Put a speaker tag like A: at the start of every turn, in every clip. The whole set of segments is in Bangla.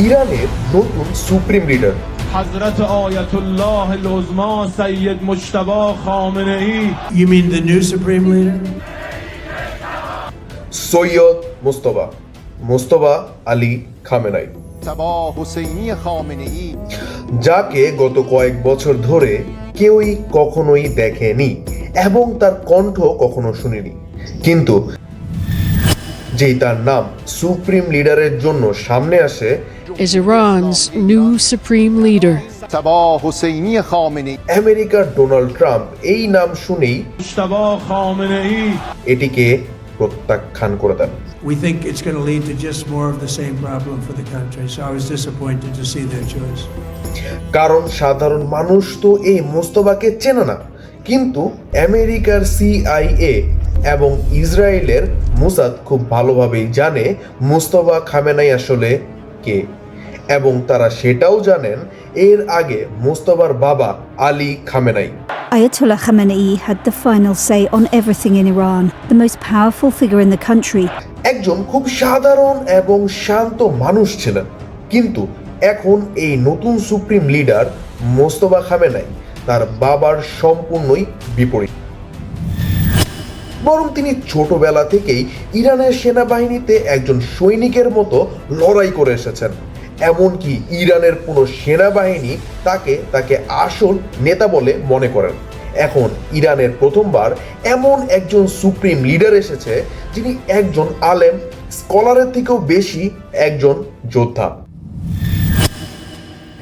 A: ইরানের নতুন supreme leader
B: حضرت آیت الله العظما سید مجتبی خامنه ای.
C: You mean the new supreme leader?
A: Syed Mostafa Ali Khamenei, যাকে গত কয়েক বছর ধরে কেউই কখনোই দেখেনি এবং তার কণ্ঠ কখনো শুনেনি, কিন্তু যেই তার নাম সুপ্রিম লিডারের জন্য সামনে আসে,
D: is Iran's new supreme leader.
A: আমেরিকার ডোনাল্ড ট্রাম্প এই নাম শুনেই
B: مجتبی خامنه ای.
A: এটিকে প্রত্যাখ্যান করে দেন।
C: We think it's going to lead to just more of the same problem for the country. So I was disappointed to see their choice.
A: কারণ সাধারণ মানুষ তো এই মোস্তফাকে চেনে না, কিন্তু আমেরিকার CIA এবং ইসরায়েলের মোসাদ খুব ভালোভাবেই জানে মোস্তফা খামেনাই আসলে কে, এবং তারা সেটাও জানেন এর আগে মোস্তফার বাবা Ali খামেনাই।
E: Ayatollah Khamenei had the final say on everything in Iran, the most powerful figure in the country.
A: একজন খুব সাধারণ এবং শান্ত মানুষ ছিলেন, কিন্তু এখন এই নতুন সুপ্রিম লিডার মোস্তফা খামেনাই তার বাবার সম্পূর্ণই বিপরীত। বরং তিনি ছোটবেলা থেকেই ইরানের সেনাবাহিনীতে একজন সৈনিকের মতো লড়াই করে এসেছেন, এমনকি ইরানের কোনো সেনাবাহিনী তাকে আসল নেতা বলে মনে করেন। এখন ইরানের প্রথমবার এমন একজন সুপ্রিম লিডার এসেছে যিনি একজন আলেম, স্কলারের থেকেও বেশি একজন যোদ্ধা।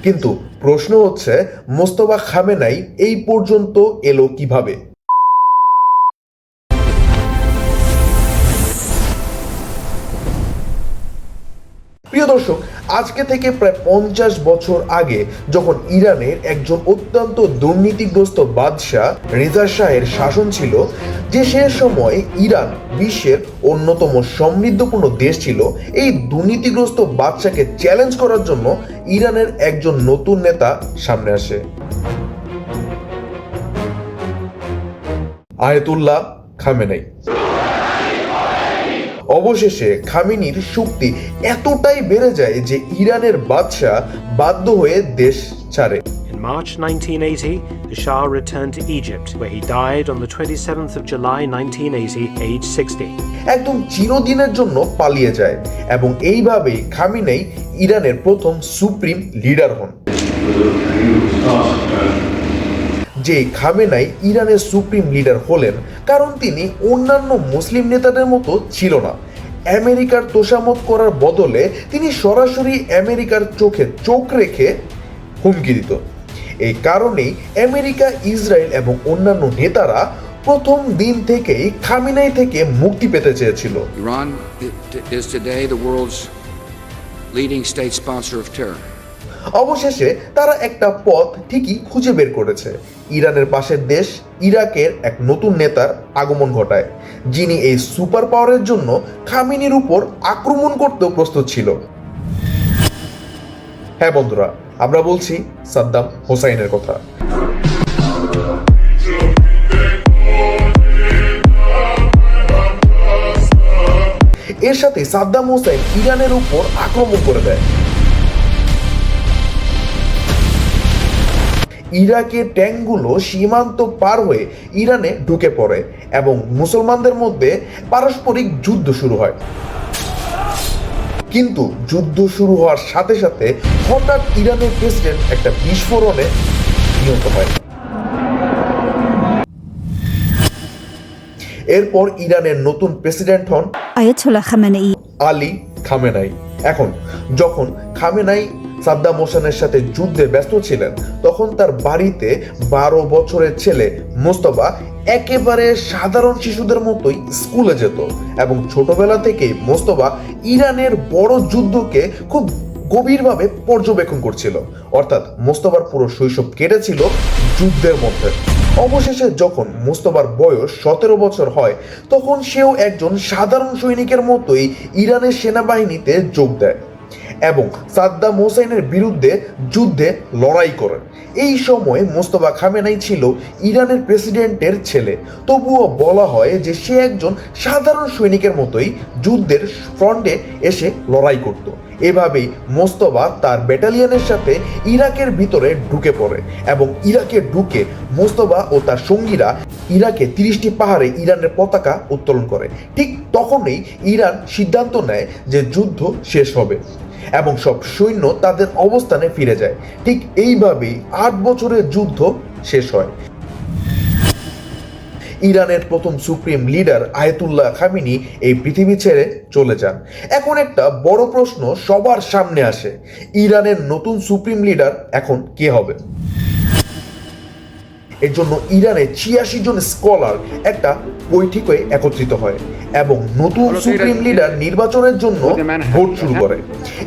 A: কিন্তু প্রশ্ন হচ্ছে, মোস্তফা খামেনাই এই পর্যন্ত এলো কিভাবে? প্রিয় দর্শক, আজকে থেকে প্রায় 50 বছর আগে যখন ইরানের একজন অত্যন্ত দুর্নীতিগ্রস্ত বাদশাহ রেজা শাহের শাসন ছিল, যে সে সময় ইরান বিশ্বের অন্যতম সমৃদ্ধপূর্ণ দেশ ছিল, এই দুর্নীতিগ্রস্ত বাদশাকে চ্যালেঞ্জ করার জন্য ইরানের একজন নতুন নেতা সামনে আসে, আয়াতুল্লাহ খামেনাই। অবশেষে খামেনির শক্তি এতটাই বেড়ে যায় যে ইরানের বাদশাহ বাধ্য হয়ে দেশ ছাড়ে।
F: In March 1980, the Shah returned to Egypt, where he died on the 27th of July 1980, aged 60.
A: একদম চিরদিনের জন্য পালিয়ে যায় এবং এইভাবেই খামেনেই ইরানের প্রথম সুপ্রিম লিডার হন। যে খামেনাই ইরানের সুপ্রিম লিডার হলেন কারণ তিনি অন্যান্য মুসলিম নেতাদের মতো ছিল না। আমেরিকার তোষামত করার বদলে তিনি সরাসরি আমেরিকার চোখে চোখ রেখে হুমকি দিত। এই কারণেই আমেরিকা, ইসরায়েল এবং অন্যান্য নেতারা প্রথম দিন থেকেই খামেনাই থেকে মুক্তি পেতে চেয়েছিল।
G: Iran is today the world's leading state sponsor of terror.
A: অবশেষে তারা একটা পথ ঠিকই খুঁজে বের করেছে। ইরানের পাশের দেশ ইরাকের এক নতুন নেতার আগমন ঘটায়, যিনি এই সুপার পাওয়ারের জন্য খামেনির উপর আক্রমণ করতেও প্রস্তুত ছিল। হ্যাঁ বন্ধুরা, আমরা বলছি সাদ্দাম হোসাইনের কথা। এর সাথে সাদ্দাম হোসাইন ইরানের উপর আক্রমণ করে দেয়। ইরাকের ট্যাঙ্কগুলো সীমান্ত পার হয়ে ইরানে ঢুকে পড়ে এবং মুসলমানদের মধ্যে পারস্পরিক যুদ্ধ শুরু হয়। কিন্তু যুদ্ধ শুরু হওয়ার সাথে সাথে হঠাৎ ইরানের প্রেসিডেন্ট একটা বিস্ফোরণে নিহত হয়। এরপর ইরানের নতুন প্রেসিডেন্ট হন
E: Ayatollah Khamenei.
A: আলী খামেনাই। এখন যখন খামেনাই সাদ্দাম হোসেনের সাথে যুদ্ধে ব্যস্ত ছিলেন, তখন তার বাড়িতে 12 বছরের ছেলে মোস্তফা একেবারে সাধারণ শিশুদের মতোই স্কুলে যেত এবং ছোটবেলা থেকেই মোস্তফা ইরানের বড় যুদ্ধকে খুব গভীরভাবে পর্যবেক্ষণ করছিল। অর্থাৎ মোস্তফার পুরো শৈশব কেটেছিল যুদ্ধের মধ্যে। অবশেষে যখন মোস্তফার বয়স 17 বছর হয়, তখন সেও একজন সাধারণ সৈনিকের মতোই ইরানের সেনাবাহিনীতে যোগ দেয় এবং সাদ্দাম হোসেনের বিরুদ্ধে যুদ্ধে লড়াই করেন। এই সময় মোস্তফা খামেনাই ছিল ইরানের প্রেসিডেন্টের ছেলে, তবুও বলা হয় যে সে একজন সাধারণ সৈনিকের মতোই যুদ্ধের ফ্রন্টে এসে লড়াই করত। এভাবেই মোস্তফা তার ব্যাটালিয়নের সাথে ইরাকের ভিতরে ঢুকে পড়ে এবং ইরাকে ঢুকে মোস্তফা ও তার সঙ্গীরা ইরাকে 30টি পাহাড়ে ইরানের পতাকা উত্তোলন করে। ঠিক তখনই ইরান সিদ্ধান্ত নেয় যে যুদ্ধ শেষ হবে এবং সব সৈন্য তাদের অবস্থানে ফিরে যায়। ঠিক এইভাবেই 8 বছরের যুদ্ধ শেষ হয়। ইরানের প্রথম সুপ্রিম লিডার আয়াতুল্লাহ খামেনি এই পৃথিবী ছেড়ে চলে যান। এখন একটা বড় প্রশ্ন সবার সামনে আসে, ইরানের নতুন সুপ্রিম লিডার এখন কে হবে? এর জন্য ইরানে 86 জন স্কলার একটা বৈঠকে একত্রিত হয় এবং নতুন সুপ্রিম লিডার নির্বাচনের জন্য ভোট শুরু করে।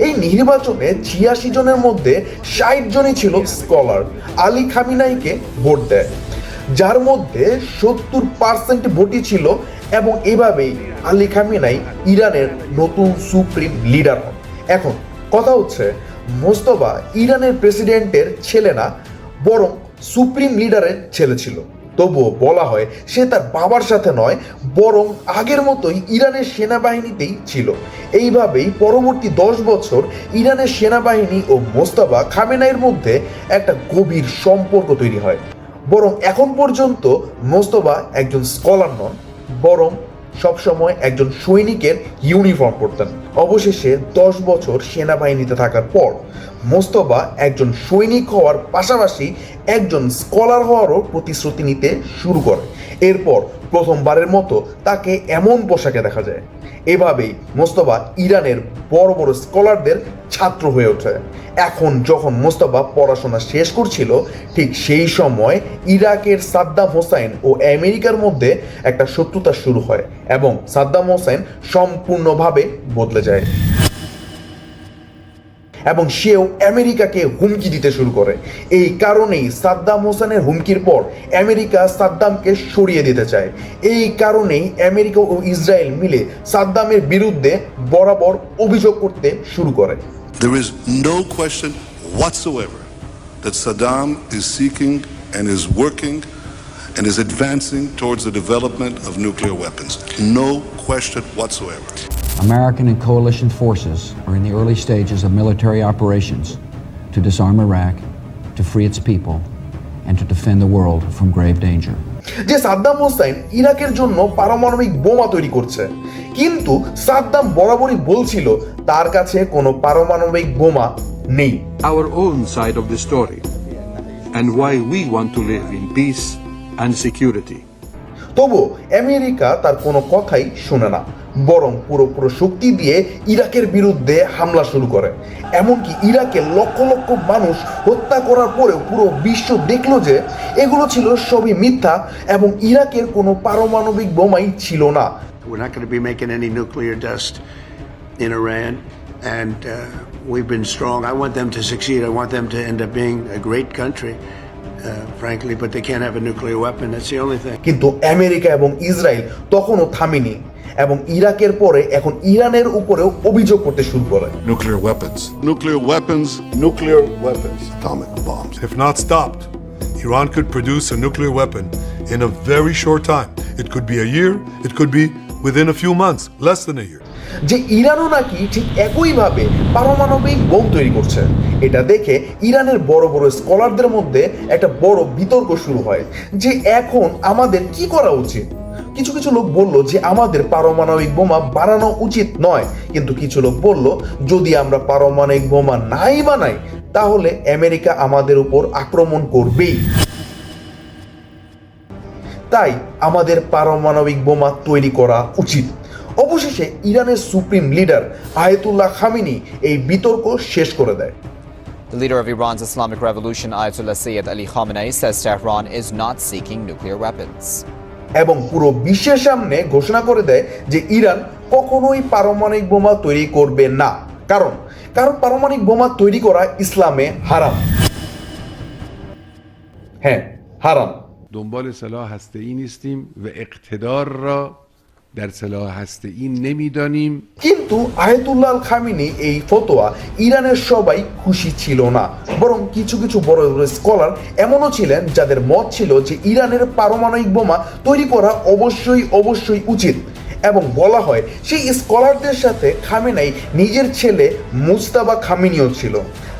A: এই নির্বাচনে 86 জনের মধ্যে 60 জনই ছিল স্কলার। আলী খামেনাইকে ভোট দেয়, যার মধ্যে 70% ভোটই ছিল এবং এভাবেই আলী খামেনাই ইরানের নতুন সুপ্রিম লিডার হন। এখন কথা হচ্ছে, মোস্তফা ইরানের প্রেসিডেন্টের ছেলে না, বরং সুপ্রিম লিডারের ছেলে ছিল। তবুও বলা হয় সে তার বাবার সাথে নয়, বরং আগের মতোই ইরানের সেনাবাহিনীতেই ছিল। এইভাবেই পরবর্তী 10 বছর ইরানের সেনাবাহিনী ও মোস্তফা খামেনাইয়ের মধ্যে একটা গভীর সম্পর্ক তৈরি হয়। বরং এখন পর্যন্ত মোস্তফা একজন স্কলার নন, বরং সবসময় একজন সৈনিকের ইউনিফর্ম পরতেন। অবশেষে 10 বছর সেনাবাহিনীতে থাকার পর মোস্তফা একজন সৈনিক হওয়ার পাশাপাশি একজন স্কলার হওয়ারও প্রতিশ্রুতি নিতে শুরু করে। এরপর প্রথমবারের মতো তাকে এমন পোশাকে দেখা যায়। এভাবেই মোস্তফা ইরানের বড় বড় স্কলারদের ছাত্র হয়ে ওঠে। এখন যখন মোস্তফা পড়াশোনা শেষ করছিল, ঠিক সেই সময় ইরাকের সাদ্দাম হোসেন ও আমেরিকার মধ্যে একটা শত্রুতা শুরু হয় এবং সাদ্দাম হোসেন সম্পূর্ণভাবে বদলে যায় এবং সেও আমেরিকাকে হুমকি দিতে শুরু করে। এই কারণেই সাদ্দাম হোসেনের হুমকির পর আমেরিকা সাদ্দামকে সরিয়ে দিতে চায়। এই কারণেই আমেরিকা ও ইসরায়েল মিলে সাদ্দামের বিরুদ্ধে বরাবর অভিযোগ করতে শুরু করে।
H: There is no question whatsoever that Saddam is seeking and is working and is advancing towards the development of nuclear weapons. No question whatsoever.
I: American and coalition forces are in the early stages of military operations to disarm Iraq, to free its people, and to defend the world from grave danger.
A: যে সাদ্দাম হোসেন ইরাকের জন্য পারমাণবিক বোমা তৈরি করছে, কিন্তু সাদ্দাম বরাবরই বলছিল তার কাছে কোনো পারমাণবিক বোমা নেই।
J: Our own side of the story and why we want to live in peace and security.
A: তবু আমেরিকা তার কোনো কথাই শুনে না, বরং পুরো শক্তি দিয়ে ইরাকের বিরুদ্ধে হামলা শুরু করে। এমনকি ইরাকে লক্ষ লক্ষ মানুষ হত্যা করার পরেও পুরো বিশ্ব দেখলো যে এগুলো ছিল সবই মিথ্যা এবং ইরাকের কোনো পারমাণবিক বোমাই ছিল না।
C: We're not going to be making any nuclear dust in Iran, and we've been strong. I want them to succeed. I want them to end up being a great country, frankly, but they can't have a nuclear weapon. That's the only thing.
A: কিন্তু আমেরিকা এবং ইসরায়েল তখনও থামেনি এবং ইরাকের পরে এখন ইরানের উপরেও অভিযোগ করতে শুরু করে।
H: Nuclear weapons. Nuclear weapons. Nuclear weapons. Atomic bombs.
K: If not stopped, Iran could produce a nuclear weapon in a very short time. It could be a year, it could be within a few months, less than a year.
A: যে ইরানও নাকি ঠিক একইভাবে পারমাণবিক বোম তৈরি করছে। এটা দেখে ইরানের বড় বড় স্কলারদের মধ্যে একটা বড় বিতর্ক শুরু হয় যে এখন আমাদের কি করা উচিত। কিছু কিছু লোক বলল যে আমাদের পারমাণবিক বোমা বানানো উচিত নয়, কিন্তু কিছু লোক বলল যদি আমরা পারমাণবিক বোমা নাই বানাই তাহলে আমেরিকা আমাদের উপর আক্রমণ করবেই, তাই আমাদের পারমাণবিক বোমা তৈরি করা উচিত। অবশেষে ইরানের সুপ্রিম লিডার আয়াতুল্লাহ খামেনি এই বিতর্ক শেষ করে দেয়।
L: The leader of Iran's Islamic Revolution, Ayatollah Sayyid Ali Khamenei, says Tehran is not seeking nuclear weapons.
A: এবং পুরো বিশ্বের সামনে ঘোষণা করে দেয় যে ইরান কখনোই পারমাণবিক বোমা তৈরি করবে না, কারণ পারমাণবিক বোমা তৈরি করা ইসলামে হারাম। হ্যাঁ, হারাম।
J: دنبال سلاح هسته‌ای نیستیم و اقتدار را
M: در سلاح هسته‌ای نمی‌دانیم.
A: কিন্তু আয়াতুল্লাহ আল খামিনি এই ফতোয়া ইরানের সবাই খুশি ছিল না, বরং কিছু কিছু বড় বড় স্কলার এমনও ছিলেন যাদের মত ছিল যে ইরানের পারমাণবিক বোমা তৈরি করা অবশ্যই উচিত। এবং বলা হয় সেই স্কলারদের সাথে খামেনাই নিজের ছেলে মুজতাবা খামেনিও ছিল,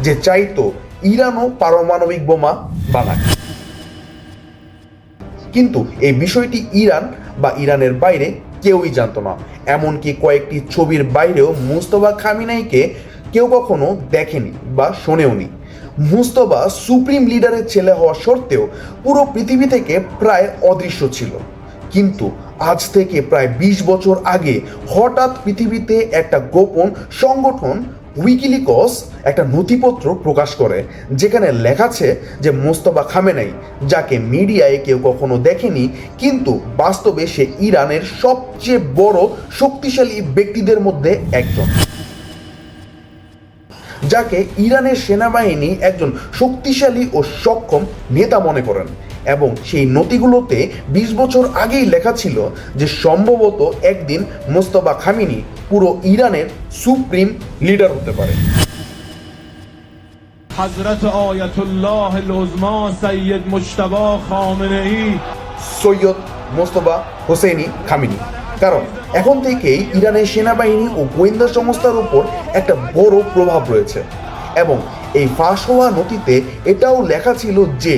A: যে চাইতো ইরানও পারমাণবিক বোমা বানায়। কিন্তু এই বিষয়টি ইরান বা ইরানের বাইরে কেউই জানতো না। এমনকি কয়েকটি ছবির বাইরেও মুজতবা খামেনাইকে কেউ কখনো দেখেনি বা শোনেওনি। মুজতবা সুপ্রিম লিডারের ছেলে হওয়া সত্ত্বেও পুরো পৃথিবী থেকে প্রায় অদৃশ্য ছিল। কিন্তু আজ থেকে প্রায় 20 বছর আগে হঠাৎ পৃথিবীতে একটা গোপন সংগঠন উইকিলিকস একটা নথিপত্র প্রকাশ করে, যেখানে লেখা আছে যে মুজতবা খামেনাই, যাকে মিডিয়ায় কেউ কখনো দেখেনি কিন্তু বাস্তবে সে ইরানের সবচেয়ে বড় শক্তিশালী ব্যক্তিদের মধ্যে একজন, যাকে ইরানের সেনাবাহিনী একজন শক্তিশালী ও সক্ষম নেতা মনে করেন। এবং সেই নথিগুলোতে 20 বছর আগেই লেখা ছিল যে সম্ভবত একদিন মুজতবা খামেনি পুরো ইরানের সুপ্রিম লিডার হতে পারে।
B: حضرت آیت الله العظما سید مجتبی خامنه‌ای
A: সৈয়দ মুজতবা হোসেনি খামেনি। কারণ এখন থেকেই ইরানের সেনাবাহিনী ও গোয়েন্দা সংস্থার উপর একটা বড় প্রভাব রয়েছে। এবং এই ফাঁস হওয়া নথিতে এটাও লেখা ছিল যে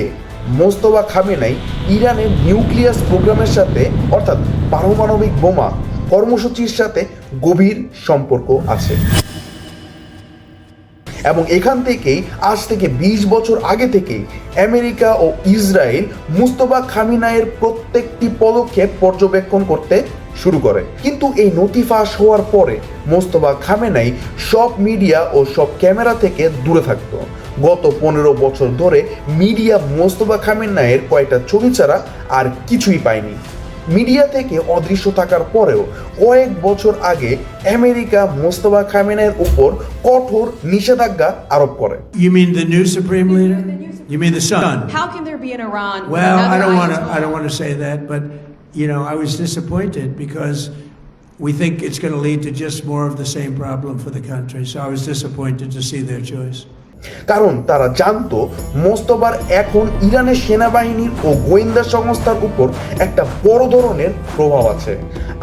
A: মুজতবা খামেনাই ইরানের নিউক্লিয়াস প্রোগ্রামের সাথে অর্থাৎ পারমাণবিক বোমা কর্মসূচির সাথে গভীর সম্পর্ক আছে। এবং এখান থেকেই আজ থেকে 20 বছর আগে থেকেই আমেরিকা ও ইসরায়েল মুজতবা খামেনাইয়ের প্রত্যেকটি পদক্ষেপ পর্যবেক্ষণ করতে শুরু করে। কিন্তু এই নথি ফাঁস হওয়ার পরে মুজতবা খামেনাই সব মিডিয়া ও সব ক্যামেরা থেকে দূরে থাকতো। গত 15 বছর ধরে মিডিয়া মুজতবা খামেনাইয়ের কয়েকটা ছবি ছাড়া আর কিছুই পায়নি। মিডিয়া থেকে অদৃশ্য থাকার পরেও কয়েক বছর আগে আমেরিকা মুজতবা খামেনাইয়ের উপর কঠোর নিষেধাজ্ঞা আরোপ করে।
N: You mean the new supreme leader? You mean the son?
O: How can there be in Iran?
N: Well, I don't want to say that, but you know, I was disappointed because we think it's going to lead to just more of the same problem for the country. So I was disappointed to see their choice.
A: কারণ তারা জানতো মুজতবার এখন ইরানের সেনাবাহিনীর ও গোয়েন্দা সংস্থার উপর একটা বড় ধরনের প্রভাব আছে।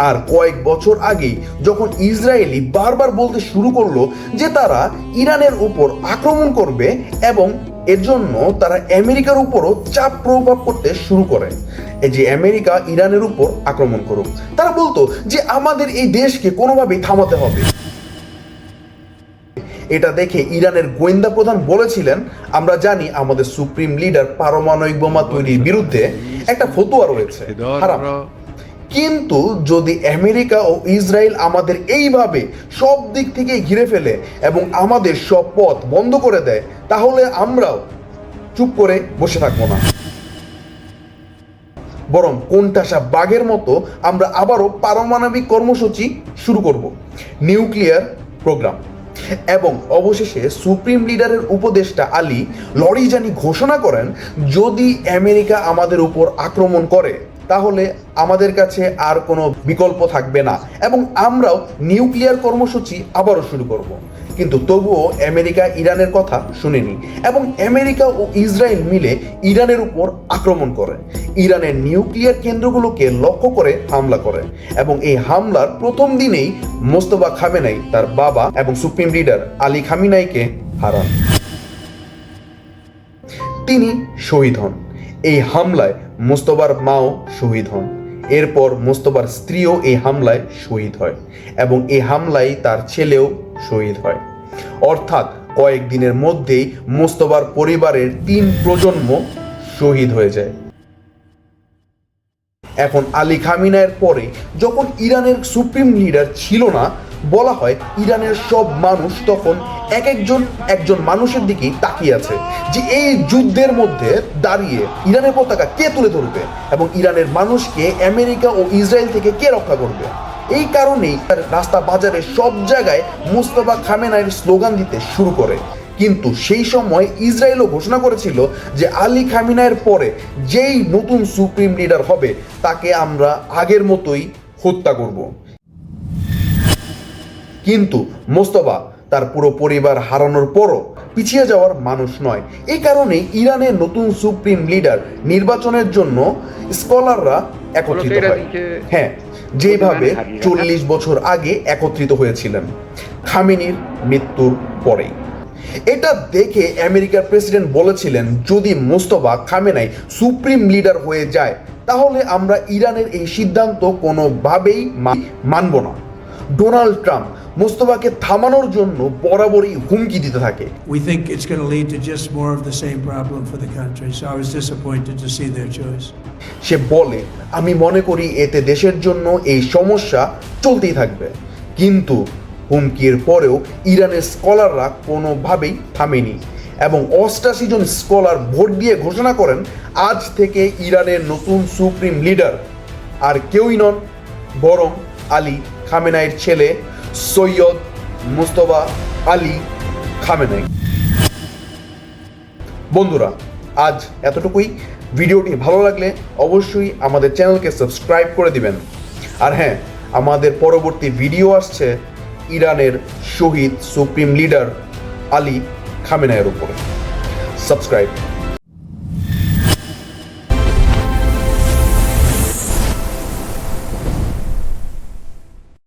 A: আর কয়েক বছর আগেই যখন ইসরায়েলি বারবার বলতে শুরু করলো যে তারা ইরানের উপর আক্রমণ করবে এবং এর জন্য তারা আমেরিকার উপরও চাপ প্রভাব করতে শুরু করে, এই যে আমেরিকা ইরানের উপর আক্রমণ করুক, তারা বলতো যে আমাদের এই দেশকে কোনোভাবেই থামাতে হবে। এটা দেখে ইরানের গোয়েন্দা প্রধান বলেছিলেন, আমরা জানি আমাদের সুপ্রিম লিডার পারমাণবিক বোমা তৈরির বিরুদ্ধে একটা ফতোয়া রয়েছে, হারাম। কিন্তু যদি আমেরিকা ও ইসরায়েল আমাদের এইভাবে সব দিক থেকে ঘিরে ফেলে এবং আমাদের সব পথ বন্ধ করে দেয়, তাহলে আমরাও চুপ করে বসে থাকবো না, বরং কোণঠাসা বাঘের মতো আমরা আবারও পারমাণবিক কর্মসূচি শুরু করব, নিউক্লিয়ার প্রোগ্রাম। এবং অবশেষে সুপ্রিম লিডারের উপদেষ্টা আলী লরিজানি ঘোষণা করেন, যদি আমেরিকা আমাদের উপর আক্রমণ করে তাহলে আমাদের কাছে আর কোনো বিকল্প থাকবে না এবং আমরাও নিউক্লিয়ার কর্মসূচি আবারও শুরু করব। কিন্তু তবুও আমেরিকা ইরানের কথা শুনেনি এবং আমেরিকা ও ইসরায়েল মিলে ইরানের উপর আক্রমণ করে, ইরানের নিউক্লিয়ার কেন্দ্রগুলোকে লক্ষ্য করে হামলা করে। এবং এই হামলার প্রথম দিনেই মুজতবা খামেনাই তার বাবা এবং সুপ্রিম লিডার আলী খামেনাইকে হারান। তিনি শহীদ হন। এই হামলায় মুজতবার মাও শহীদ হন। এরপর মুজতবার স্ত্রীও এই হামলায় শহীদ হয় এবং এই হামলায় তার ছেলেও শহীদ হয়। অর্থাৎ কয়েকদিনের মধ্যেই মুজতবার পরিবারের 3 প্রজন্ম শহীদ হয়ে যায়। এখন আলী খামেনাইয়ের পরে যখন ইরানের সুপ্রিম লিডার ছিল না, বলা হয় ইরানের সব মানুষ তখন একজন মানুষের দিকেই তাকিয়ে আছে যে এই যুদ্ধের মধ্যে দাঁড়িয়ে ইরানের পতাকা কে তুলে ধরবে এবং ইরানের মানুষকে আমেরিকা ও ইসরায়েল থেকে কে রক্ষা করবে। এই কারণেই রাস্তা বাজারে সব জায়গায় মুজতবা খামেনাইয়ের স্লোগান দিতে শুরু করে। কিন্তু সেই সময় ইসরায়েলও ঘোষণা করেছিল যে আলী খামেনাইয়ের পরে যেই নতুন সুপ্রিম লিডার হবে তাকে আমরা আগের মতোই হত্যা করব। কিন্তু মোস্তফা তার পুরো পরিবার হারানোর পরও পিছিয়ে যাওয়ার মানুষ নয়। এই কারণে ইরানের নতুন সুপ্রিম লিডার নির্বাচনের জন্য স্কলাররা একত্রিত হয়। হ্যাঁ, যেভাবে 40 বছর আগে একত্রিত হয়েছিলেন খামেনির মৃত্যুর পরেই। এটা দেখে আমেরিকার প্রেসিডেন্ট বলেছিলেন, যদি মোস্তফা খামেনাই সুপ্রিম লিডার হয়ে যায় তাহলে আমরা ইরানের এই সিদ্ধান্ত কোনোভাবেই মানব না। ডোনাল্ড ট্রাম্প মোস্তফাকে থামানোর জন্য বরাবরই হুমকি দিতে থাকে।
N: We think it's going to lead to just more of the same problem for the country. So I was disappointed to see their choice.
A: সে বলে, আমি মনে করি এতে দেশের জন্য এই সমস্যা চলতেই থাকবে। কিন্তু হুমকির পরেও ইরানের স্কলাররা কোনোভাবেই থামেনি এবং 88 জন স্কলার ভোট দিয়ে ঘোষণা করেন আজ থেকে ইরানের নতুন সুপ্রিম লিডার আর কেউই নন বরং আলী খামেনাইর ছেলে সৈয়দ মুস্তফা আলী খামেনাই। বন্ধুরা, আজ এতটুকুই। ভিডিওটি ভালো লাগলে অবশ্যই আমাদের চ্যানেলকে সাবস্ক্রাইব করে দিবেন। আর হ্যাঁ, আমাদের পরবর্তী ভিডিও আসছে ইরানের শহীদ সুপ্রিম লিডার আলী খামেনাইয়ের উপরে। সাবস্ক্রাইব।